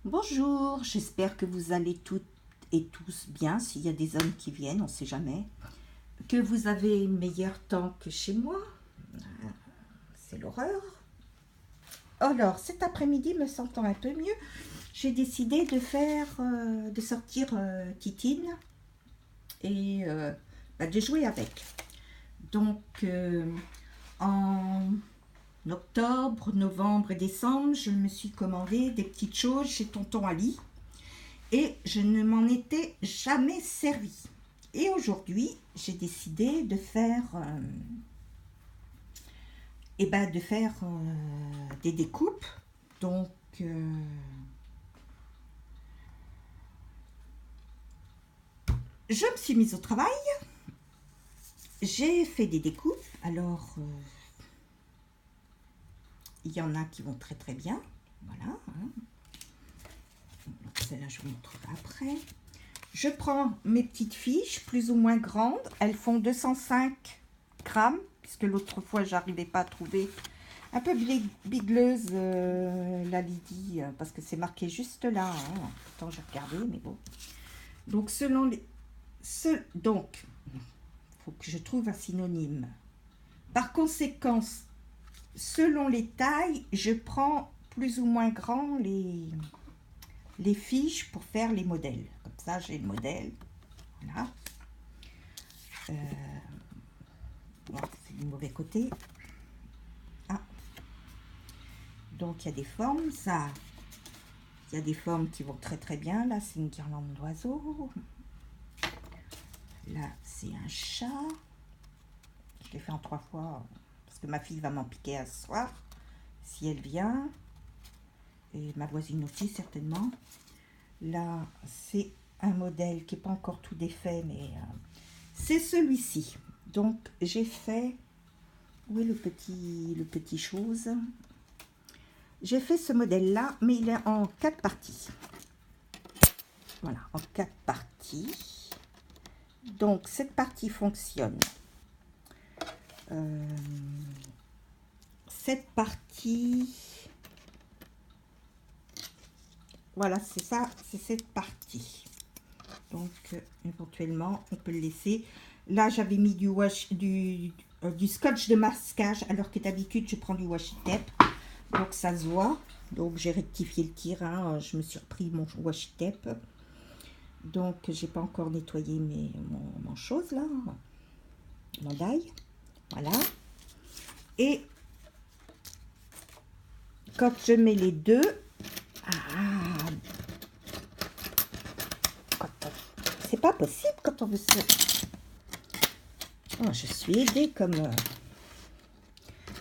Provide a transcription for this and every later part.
Bonjour, j'espère que vous allez toutes et tous bien, s'il y a des hommes qui viennent, on ne sait jamais. Que vous avez meilleur temps que chez moi, c'est l'horreur. Alors, cet après-midi, me sentant un peu mieux, j'ai décidé de sortir Titine et de jouer avec. Donc, en octobre, novembre et décembre, je me suis commandé des petites choses chez Tonton Ali. Et je ne m'en étais jamais servi. Et aujourd'hui, j'ai décidé de faire des découpes. Donc, je me suis mise au travail. J'ai fait des découpes. Alors, il y en a qui vont très très bien. Voilà. Donc, celle-là, je vous montrerai après. Je prends mes petites fiches, plus ou moins grandes. Elles font 205 grammes, puisque l'autre fois, j'arrivais pas à trouver. Un peu bigleuse, la Lydie, parce que c'est marqué juste là. Hein. Pourtant, j'ai regardé, mais bon. Donc, donc, il faut que je trouve un synonyme. Par conséquent, selon les tailles, je prends plus ou moins grand les fiches pour faire les modèles. Comme ça, j'ai le modèle. Voilà. Bon, c'est du mauvais côté. Ah. Donc, il y a des formes. Ça, il y a des formes qui vont très très bien. Là, c'est une guirlande d'oiseaux. Là, c'est un chat. Je l'ai fait en 3 fois parce que ma fille va m'en piquer à ce soir si elle vient. Et ma voisine aussi, certainement. Là, c'est un modèle qui n'est pas encore tout défait, mais c'est celui-ci. Donc, j'ai fait... Où est le petit chose? J'ai fait ce modèle-là, mais il est en 4 parties. Voilà, en 4 parties. Donc, cette partie fonctionne. Cette partie... Voilà, c'est ça, c'est cette partie. Donc, éventuellement, on peut le laisser. Là, j'avais mis du scotch de masquage, alors que d'habitude, je prends du washi tape. Donc, ça se voit. Donc, j'ai rectifié le tir. Hein. Je me suis repris mon washi tape. Donc, j'ai pas encore nettoyé mon chose, là. Mon die. Voilà. Et quand je mets les deux... c'est pas possible quand on veut se... Oh, je suis aidée comme...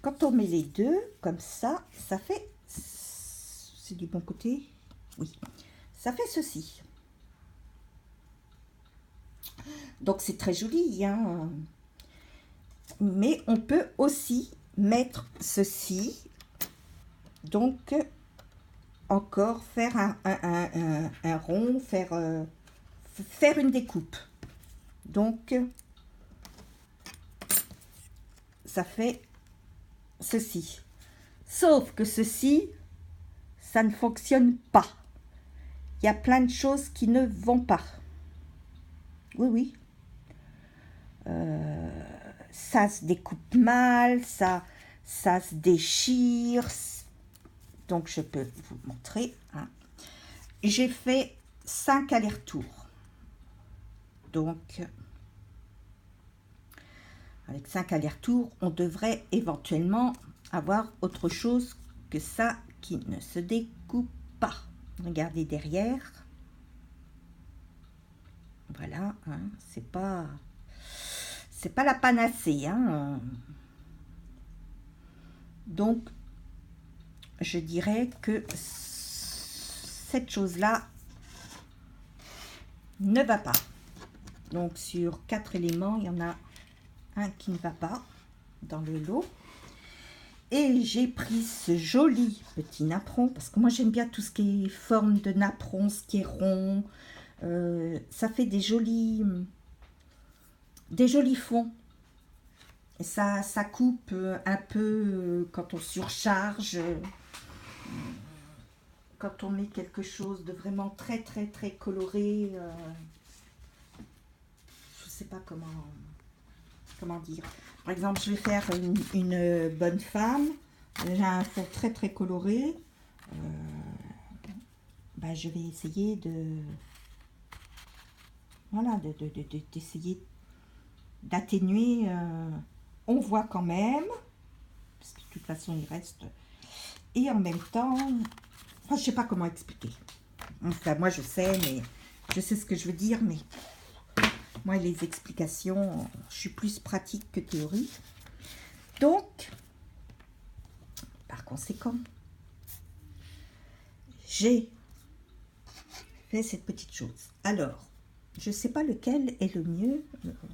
Quand on met les deux, comme ça, ça fait... C'est du bon côté? Oui. Ça fait ceci. Donc, c'est très joli, hein. Mais on peut aussi mettre ceci. Donc, encore faire un rond, faire une découpe. Donc, ça fait ceci. Sauf que ceci, ça ne fonctionne pas. Il y a plein de choses qui ne vont pas. Oui, oui. Ça se découpe mal, ça se déchire. Donc, je peux vous montrer. Hein. J'ai fait 5 allers-retours. Donc, avec 5 allers-retours, on devrait éventuellement avoir autre chose que ça qui ne se découpe pas. Regardez derrière. Voilà, hein, c'est pas la panacée. Hein. Donc, je dirais que cette chose-là ne va pas. Donc, sur 4 éléments, il y en a un qui ne va pas dans le lot. Et j'ai pris ce joli petit napperon, parce que moi j'aime bien tout ce qui est forme de napperon, ce qui est rond. Ça fait des jolis fonds. Et ça coupe un peu quand on surcharge. quand on met quelque chose de vraiment très très très coloré, je sais pas comment dire. Par exemple, je vais faire une bonne femme, j'ai un fond très très coloré, bah, je vais essayer voilà, d'essayer d'atténuer, on voit quand même, parce que de toute façon il reste, et en même temps, enfin, je sais pas comment expliquer. Enfin, moi je sais, mais je sais ce que je veux dire, mais moi les explications, je suis plus pratique que théorique. Donc, par conséquent, j'ai fait cette petite chose. Alors, je sais pas lequel est le mieux,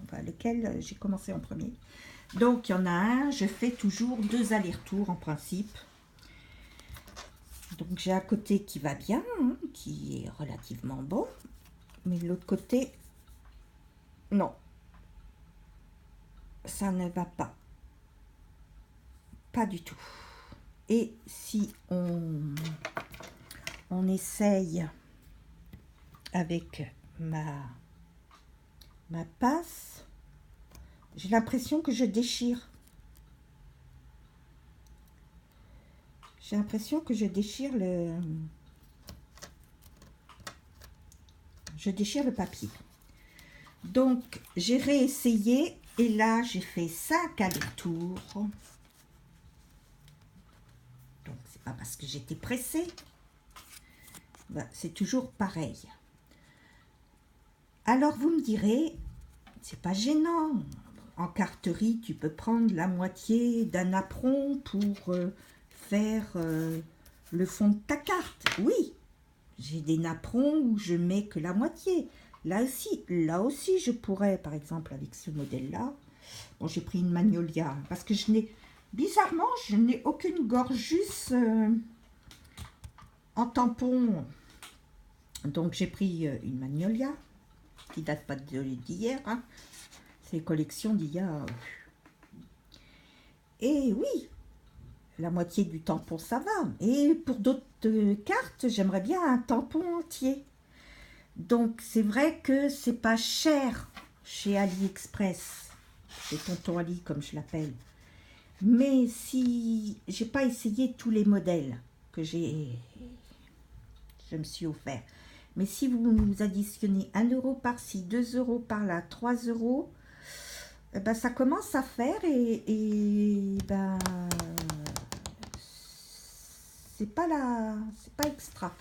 enfin lequel j'ai commencé en premier. Donc, il y en a un, je fais toujours 2 allers-retours en principe. Donc, j'ai un côté qui va bien, hein, qui est relativement beau. Mais de l'autre côté, non. Ça ne va pas. Pas du tout. Et si on essaye avec ma passe, j'ai l'impression que je déchire. J'ai l'impression que je déchire le papier. Donc, j'ai réessayé et là, j'ai fait 5 allers-retours. Donc, c'est pas parce que j'étais pressée. Ben, c'est toujours pareil. Alors, vous me direz, c'est pas gênant. En carterie, tu peux prendre la moitié d'un apron pour faire le fond de ta carte. Oui, j'ai des napperons où je mets que la moitié. Là aussi, je pourrais, par exemple, avec ce modèle-là. Bon, j'ai pris une Magnolia parce que bizarrement, je n'ai aucune gorgeuse en tampon. Donc, j'ai pris une Magnolia qui date pas d'hier. Hein. C'est une collection d'il y a. Et oui, la moitié du tampon, ça va. Et pour d'autres cartes, j'aimerais bien un tampon entier. Donc, c'est vrai que c'est pas cher chez AliExpress, chez Tonton Ali, comme je l'appelle. Mais si j'ai pas essayé tous les modèles que je me suis offert. Mais si vous additionnez 1 euro par-ci, 2 euros par-là, 3 euros, ben ça commence à faire et ben c'est pas extra.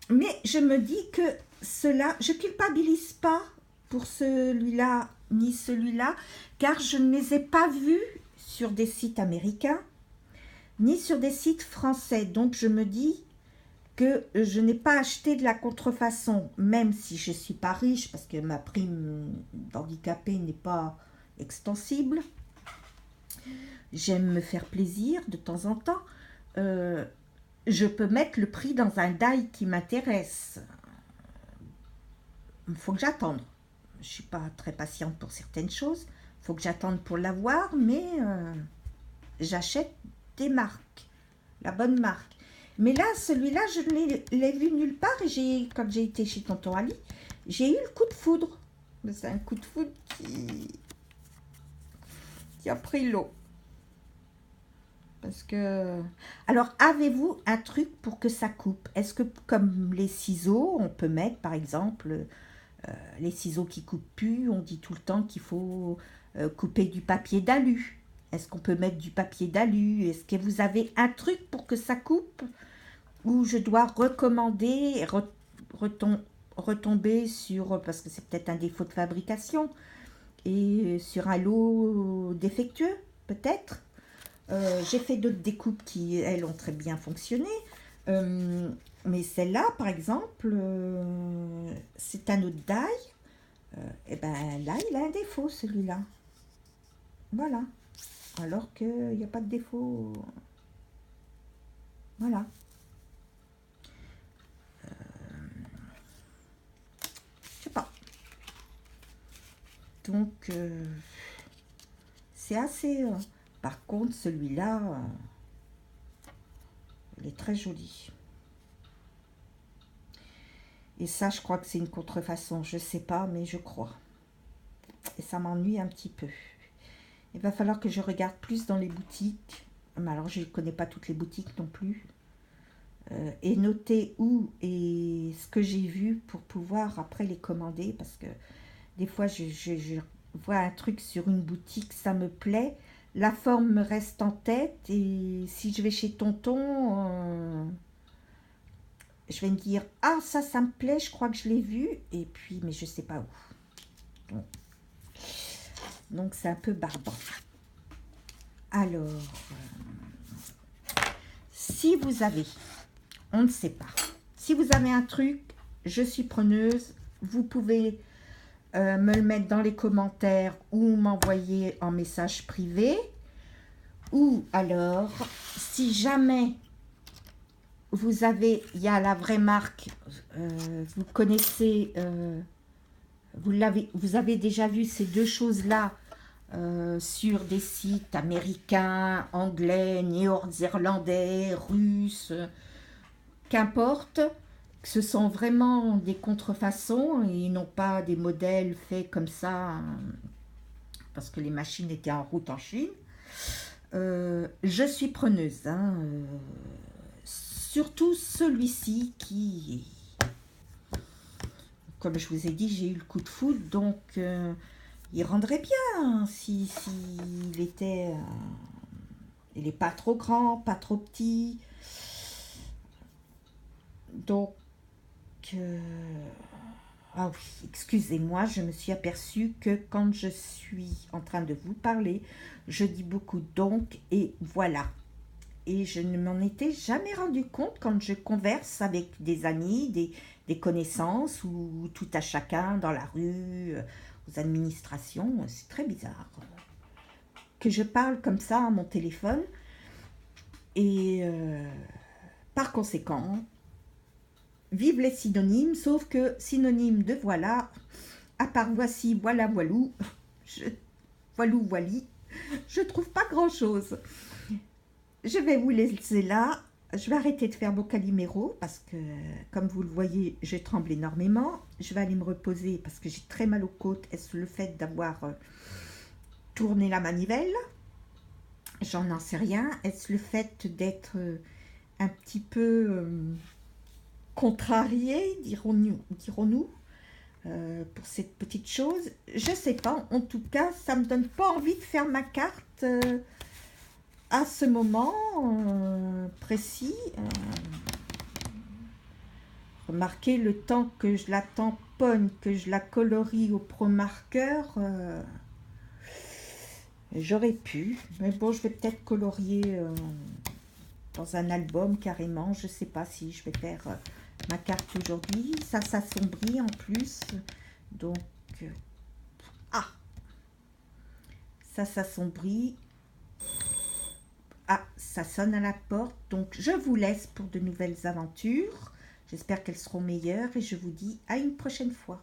Mais je me dis que je culpabilise pas pour celui-là ni celui-là, car je ne les ai pas vus sur des sites américains, ni sur des sites français. Donc je me dis que je n'ai pas acheté de la contrefaçon, même si je ne suis pas riche, parce que ma prime d'handicapé n'est pas extensible. J'aime me faire plaisir de temps en temps. Je peux mettre le prix dans un die qui m'intéresse. Il faut que j'attende. Je ne suis pas très patiente pour certaines choses. Il faut que j'attende pour l'avoir, mais j'achète des marques, la bonne marque. Mais là, celui-là, je l'ai vu nulle part et quand j'ai été chez Tonton Ali, j'ai eu le coup de foudre. C'est un coup de foudre qui a pris l'eau. Parce que... Alors, avez-vous un truc pour que ça coupe? Est-ce que, comme les ciseaux, on peut mettre, par exemple, les ciseaux qui coupent plus, on dit tout le temps qu'il faut couper du papier d'alu. Est-ce qu'on peut mettre du papier d'alu? Est-ce que vous avez un truc pour que ça coupe? Ou je dois recommander, retomber sur, parce que c'est peut-être un défaut de fabrication, et sur un lot défectueux, peut-être. J'ai fait d'autres découpes qui, elles, ont très bien fonctionné. Mais celle-là, par exemple, c'est un autre die. Et ben là, il a un défaut, celui-là. Voilà. Alors qu'il n'y a pas de défaut. Voilà. Je sais pas. Donc, c'est assez... par contre, celui-là, Elle est très jolie. Et ça, je crois que c'est une contrefaçon. Je sais pas, mais je crois. Et ça m'ennuie un petit peu. Il va falloir que je regarde plus dans les boutiques. Mais alors, je ne connais pas toutes les boutiques non plus. Et noter où et ce que j'ai vu pour pouvoir après les commander. Parce que des fois, je vois un truc sur une boutique, ça me plaît. La forme me reste en tête. Et si je vais chez Tonton, je vais me dire, ah, ça me plaît, je crois que je l'ai vu. Et puis, mais je ne sais pas où. Donc, c'est un peu barbant. Alors, si vous avez, on ne sait pas, si vous avez un truc, je suis preneuse, vous pouvez me le mettre dans les commentaires ou m'envoyer en message privé. Ou alors, si jamais vous avez, il y a la vraie marque, vous connaissez, vous avez déjà vu ces deux choses-là sur des sites américains, anglais, néo-zélandais, russes, qu'importe, que ce sont vraiment des contrefaçons et non pas des modèles faits comme ça, parce que les machines étaient en route en Chine. Je suis preneuse, hein, surtout celui-ci qui, comme je vous ai dit, j'ai eu le coup de foudre, donc il rendrait bien si il était, il n'est pas trop grand, pas trop petit, donc ah oui, excusez-moi, je me suis aperçue que quand je suis en train de vous parler, je dis beaucoup donc et voilà. Et je ne m'en étais jamais rendu compte quand je converse avec des amis, des connaissances ou tout à chacun dans la rue, aux administrations. C'est très bizarre que je parle comme ça à mon téléphone. Et par conséquent, vive les synonymes, sauf que synonyme de voilà, à part voici, voilà, voilou, voilou, voili, je trouve pas grand-chose. Je vais vous laisser là. Je vais arrêter de faire mon Calimero parce que, comme vous le voyez, je tremble énormément. Je vais aller me reposer parce que j'ai très mal aux côtes. Est-ce le fait d'avoir tourné la manivelle? J'en sais rien. Est-ce le fait d'être un petit peu contrarié, dirons-nous, pour cette petite chose? Je sais pas. En tout cas, ça me donne pas envie de faire ma carte à ce moment précis. Remarquez le temps que je la tamponne, que je la colorie au pro-marqueur. J'aurais pu, mais bon, je vais peut-être colorier dans un album carrément. Je sais pas si je vais faire ma carte aujourd'hui. Ça s'assombrit en plus. Donc, ah, ça s'assombrit. Ah, ça sonne à la porte, donc je vous laisse pour de nouvelles aventures. J'espère qu'elles seront meilleures et je vous dis à une prochaine fois.